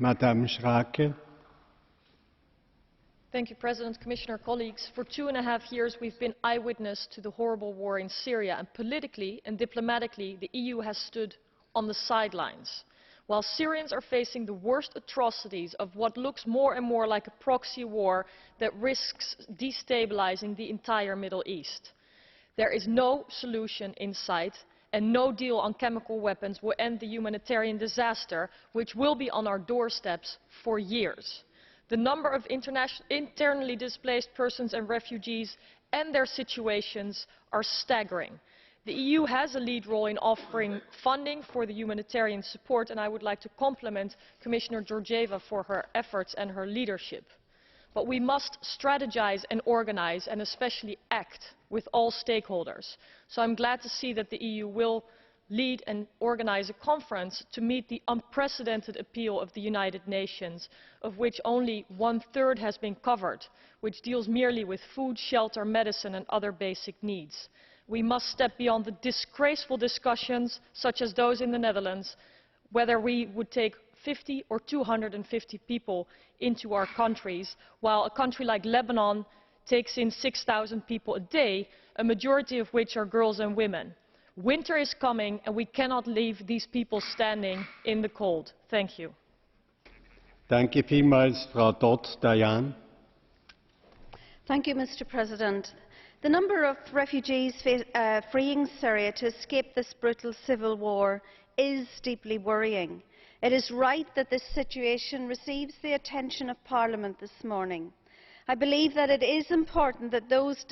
Madame Schaake. Thank you, President, Commissioner, colleagues. For 2.5 years, we've been eyewitness to the horrible war in Syria, and politically and diplomatically, the EU has stood on the sidelines. While Syrians are facing the worst atrocities of what looks more and more like a proxy war that risks destabilizing the entire Middle East. There is no solution in sight, and no deal on chemical weapons will end the humanitarian disaster, which will be on our doorsteps for years. The number of internally displaced persons and refugees and their situations are staggering. The EU has a lead role in offering funding for the humanitarian support, and I would like to compliment Commissioner Georgieva for her efforts and her leadership. But we must strategize and organize, and especially act, with all stakeholders. So I'm glad to see that the EU will lead and organize a conference to meet the unprecedented appeal of the United Nations, of which only 1/3 has been covered, which deals merely with food, shelter, medicine and other basic needs. We must step beyond the disgraceful discussions, such as those in the Netherlands, whether we would take 50 or 250 people into our countries, while a country like Lebanon takes in 6,000 people a day, a majority of which are girls and women. Winter is coming and we cannot leave these people standing in the cold. Thank you. Danke vielmals, Frau Dott-Dayan. Thank you, Mr. President. The number of refugees fleeing Syria to escape this brutal civil war is deeply worrying. It is right that this situation receives the attention of Parliament this morning. I believe that it is important that those